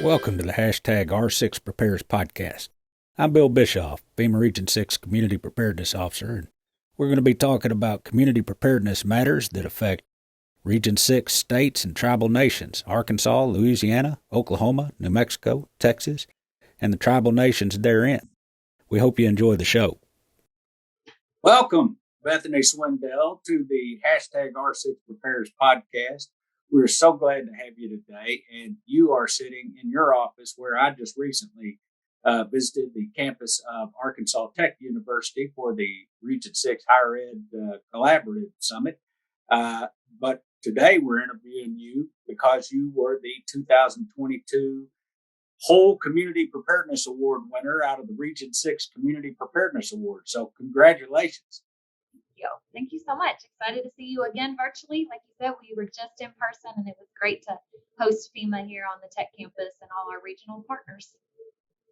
Welcome to the hashtag R6 Prepares podcast. I'm Bill Bischoff, FEMA Region 6 Community Preparedness Officer, and we're going to be talking about community preparedness matters that affect Region 6 states and tribal nations, Arkansas, Louisiana, Oklahoma, New Mexico, Texas, and the tribal nations therein. We hope you enjoy the show. Welcome, Bethany Swindell, to the hashtag R6 Prepares podcast. We're so glad to have you today, and you are sitting in your office where I just recently visited the campus of Arkansas Tech University for the Region 6 Higher Ed Collaborative Summit. But today we're interviewing you because you were the 2022 Whole Community Preparedness Award winner out of the Region 6 Community Preparedness Award. So congratulations. Thank you so much. Excited to see you again virtually. Like you said, we were just in person, and it was great to host FEMA here on the Tech campus and all our regional partners.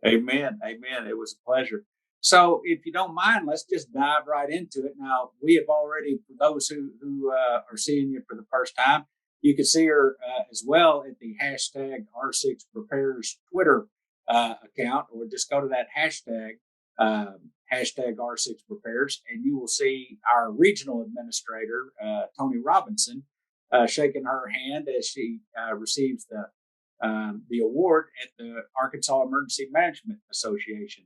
Amen. Amen. It was a pleasure. So if you don't mind, let's just dive right into it. Now, we have already, for those who are seeing you for the first time, you can see her as well at the hashtag R6 Prepares Twitter account, or just go to that hashtag, hashtag R6 Prepares, and you will see our regional administrator, Tony Robinson, shaking her hand as she receives the award at the Arkansas Emergency Management Association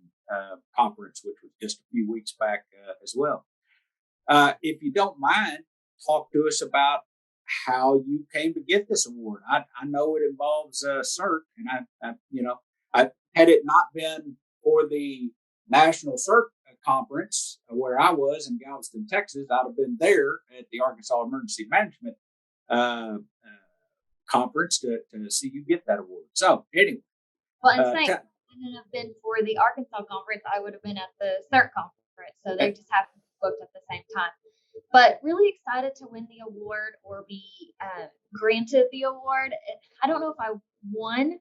conference, which was just a few weeks back as well. If you don't mind, talk to us about how you came to get this award. I know it involves CERT, and I had it not been for the National CERT conference where I was in Galveston, Texas, I'd have been there at the Arkansas Emergency Management conference to see you get that award. So anyway. Well, and saying I wouldn't have been for the Arkansas conference, I would have been at the CERT conference. So they just happened to be booked at the same time. But really excited to win the award or be granted the award. I don't know if I won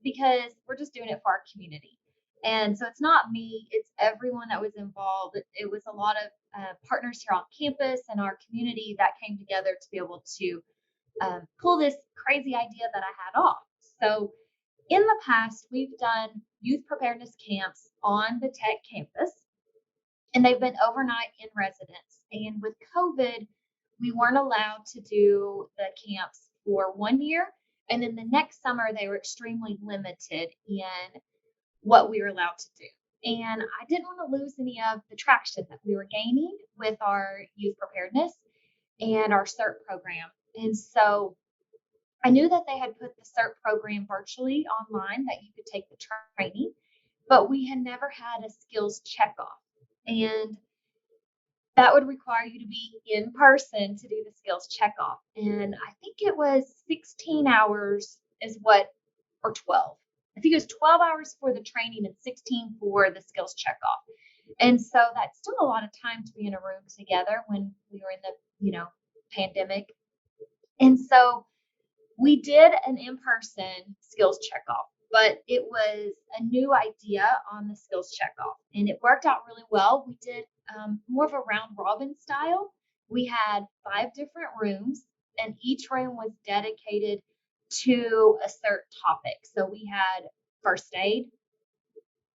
because we're just doing it for our community. And so it's not me, it's everyone that was involved. It was a lot of partners here on campus and our community that came together to be able to pull this crazy idea that I had off. So in the past, we've done youth preparedness camps on the Tech campus, and they've been overnight in residence. And with COVID, we weren't allowed to do the camps for 1 year. And then the next summer, they were extremely limited in what we were allowed to do. And I didn't want to lose any of the traction that we were gaining with our youth preparedness and our CERT program. And so I knew that they had put the CERT program virtually online, that you could take the training, but we had never had a skills checkoff. And that would require you to be in person to do the skills checkoff. And I think it was 16 hours or 12. I think it was 12 hours for the training and 16 for the skills checkoff. And so that's still a lot of time to be in a room together when we were in the, pandemic. And so we did an in-person skills checkoff, but it was a new idea on the skills checkoff, and it worked out really well. We did more of a round robin style. We had 5 different rooms, and each room was dedicated to a certain topic. So we had first aid,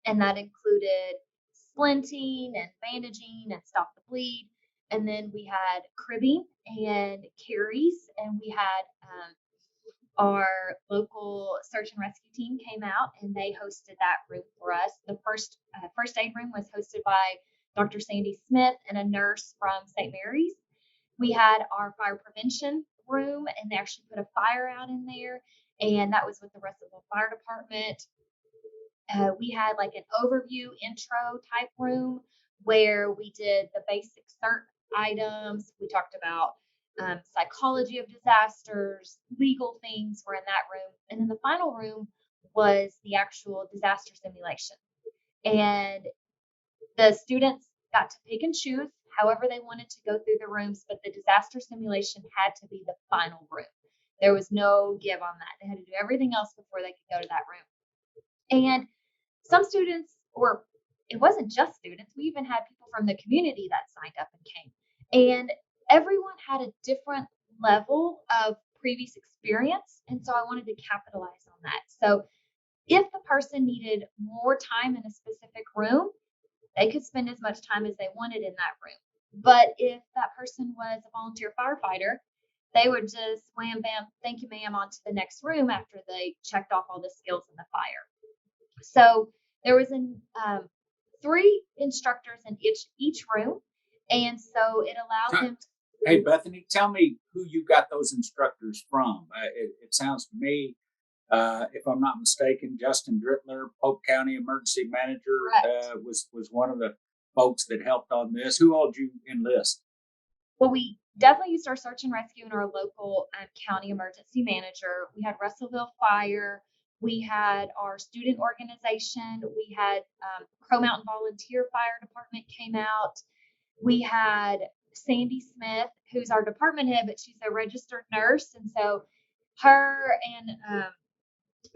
and that included splinting and bandaging and stop the bleed. And then we had cribbing and carries, and we had our local search and rescue team came out and they hosted that room for us. The first aid room was hosted by Dr. Sandy Smith and a nurse from St. Mary's. We had our fire prevention room, and they actually put a fire out in there, and that was with the Russellville Fire Department. We had like an overview intro type room where we did the basic CERT items. We talked about psychology of disasters, legal things were in that room. And then the final room was the actual disaster simulation. And the students got to pick and choose however they wanted to go through the rooms, but the disaster simulation had to be the final room. There was no give on that. They had to do everything else before they could go to that room. And some students, or it wasn't just students, we even had people from the community that signed up and came. And everyone had a different level of previous experience. And so I wanted to capitalize on that. So if the person needed more time in a specific room, they could spend as much time as they wanted in that room. But if that person was a volunteer firefighter, they would just wham, bam, thank you, ma'am, on to the next room after they checked off all the skills in the fire. So there was 3 instructors in each room. And so it allowed them to. Hey, Bethany, tell me who you got those instructors from. It sounds to me, if I'm not mistaken, Justin Drittler, Polk County Emergency Manager, was one of the folks that helped on this. Who all did you enlist? Well, we definitely used our search and rescue and our local county emergency manager. We had Russellville Fire. We had our student organization. We had Crow Mountain Volunteer Fire Department came out. We had Sandy Smith, who's our department head, but she's a registered nurse. And so her and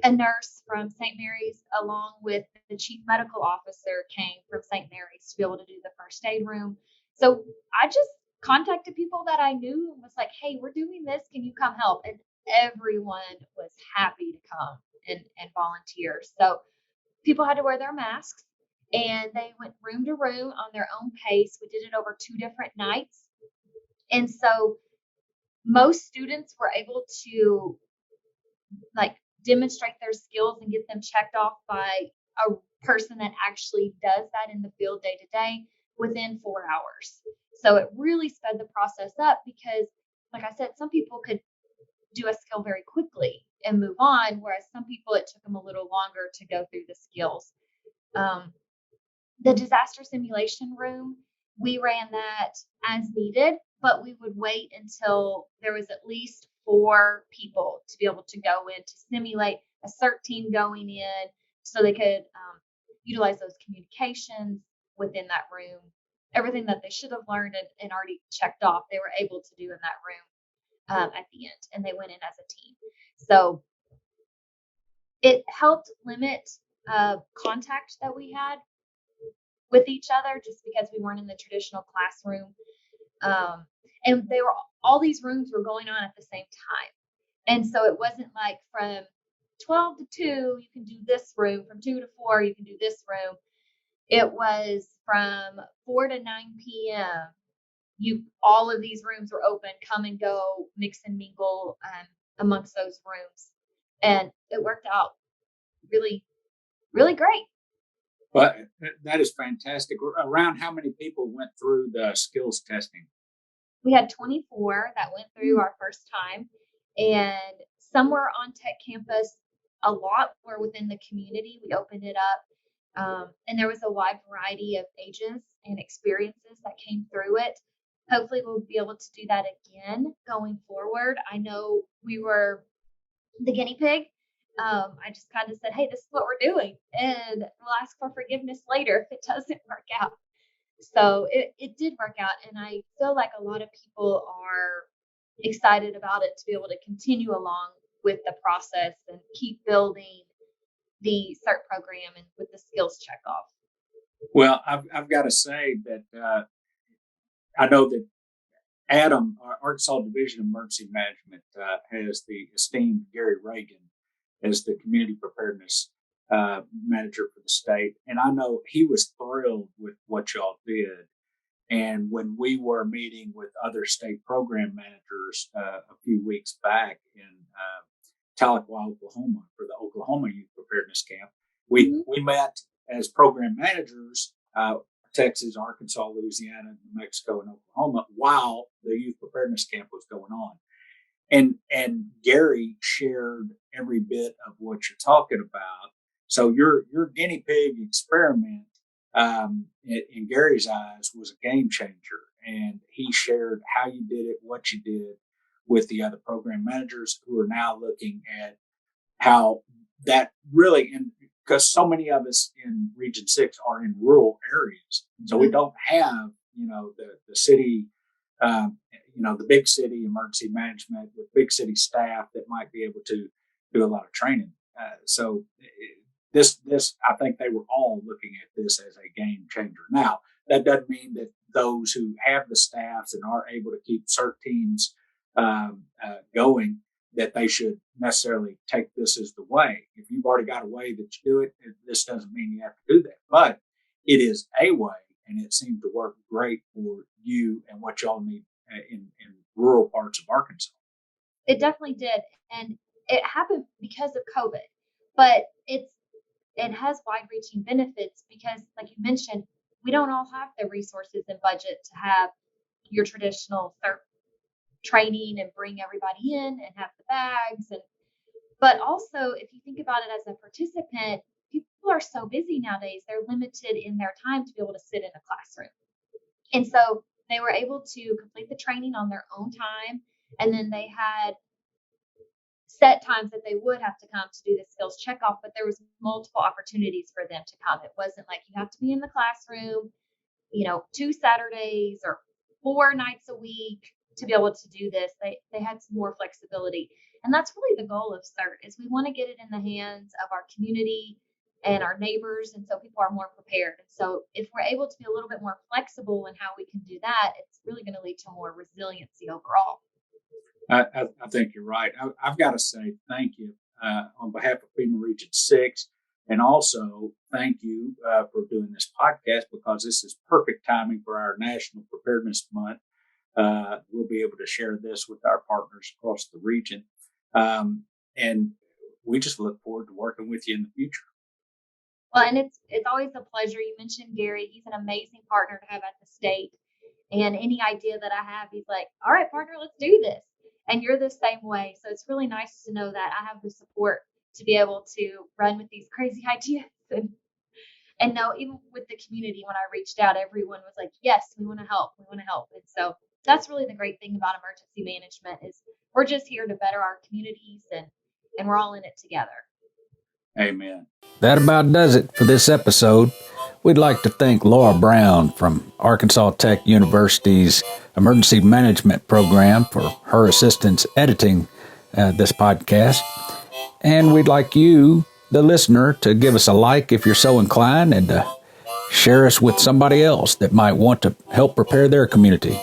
a nurse from St. Mary's, along with the chief medical officer, came from St. Mary's to be able to do the first aid room. So I just contacted people that I knew and was like, hey, we're doing this. Can you come help? And everyone was happy to come and volunteer. So people had to wear their masks, and they went room to room on their own pace. We did it over 2 different nights. And so most students were able to demonstrate their skills and get them checked off by a person that actually does that in the field day to day within 4 hours. So it really sped the process up because, like I said, some people could do a skill very quickly and move on, whereas some people, it took them a little longer to go through the skills. The disaster simulation room, we ran that as needed, but we would wait until there was at least 4 people to be able to go in to simulate a CERT team going in so they could utilize those communications within that room. Everything that they should have learned and already checked off, they were able to do in that room at the end, and they went in as a team. So it helped limit contact that we had with each other just because we weren't in the traditional classroom. And all these rooms were going on at the same time. And so it wasn't like from 12 to 2, you can do this room. From 2 to 4, you can do this room. It was from 4 to 9 p.m. All of these rooms were open, come and go, mix and mingle amongst those rooms. And it worked out really, really great. But that is fantastic. Around how many people went through the skills testing? We had 24 that went through our first time, and some were on Tech Campus. A lot were within the community. We opened it up, and there was a wide variety of ages and experiences that came through it. Hopefully we'll be able to do that again going forward. I know we were the guinea pig. I just kind of said, hey, this is what we're doing, and we'll ask for forgiveness later if it doesn't work out. So it did work out, and I feel like a lot of people are excited about it to be able to continue along with the process and keep building the CERT program and with the skills checkoff. Well, I've got to say that I know that Adam, our Arkansas Division of Emergency Management, has the esteemed Gary Reagan as the Community Preparedness Manager for the state. And I know he was thrilled with what y'all did. And when we were meeting with other state program managers a few weeks back in Tahlequah, Oklahoma, for the Oklahoma Youth Preparedness Camp, we met as program managers, Texas, Arkansas, Louisiana, New Mexico, and Oklahoma, while the Youth Preparedness Camp was going on. And Gary shared every bit of what you're talking about. So your guinea pig experiment, in Gary's eyes, was a game changer. And he shared how you did it, what you did with the other program managers who are now looking at how that really, because so many of us in Region 6 are in rural areas. So we don't have, the city, the big city emergency management with big city staff that might be able to do a lot of training. So this, I think they were all looking at this as a game changer. Now, that doesn't mean that those who have the staffs and are able to keep CERT teams going that they should necessarily take this as the way. If you've already got a way that you do it, this doesn't mean you have to do that. But it is a way, and it seemed to work great for you and what y'all need in rural parts of Arkansas. It definitely did. And it happened because of COVID, but it has wide-reaching benefits because, like you mentioned, we don't all have the resources and budget to have your traditional CERT training and bring everybody in and have the bags. But also, if you think about it as a participant, people are so busy nowadays, they're limited in their time to be able to sit in a classroom. And so they were able to complete the training on their own time. And then they had set times that they would have to come to do the skills checkoff, but there was multiple opportunities for them to come. It wasn't like you have to be in the classroom, 2 Saturdays or 4 nights a week to be able to do this. They had some more flexibility. And that's really the goal of CERT is we want to get it in the hands of our community and our neighbors. And so people are more prepared. And so if we're able to be a little bit more flexible in how we can do that, it's really going to lead to more resiliency overall. I think you're right. I've got to say thank you on behalf of FEMA Region 6. And also thank you for doing this podcast, because this is perfect timing for our National Preparedness Month. We'll be able to share this with our partners across the region. And we just look forward to working with you in the future. Well, and it's always a pleasure. You mentioned Gary. He's an amazing partner to have at the state. And any idea that I have, he's like, all right, partner, let's do this. And you're the same way. So it's really nice to know that I have the support to be able to run with these crazy ideas. And know, even with the community, when I reached out, everyone was like, yes, we want to help. We want to help. And so that's really the great thing about emergency management is we're just here to better our communities, and we're all in it together. Amen. That about does it for this episode. We'd like to thank Laura Brown from Arkansas Tech University's Emergency Management Program for her assistance editing this podcast. And we'd like you, the listener, to give us a like if you're so inclined, and share us with somebody else that might want to help prepare their community.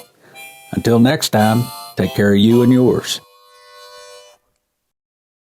Until next time, take care of you and yours.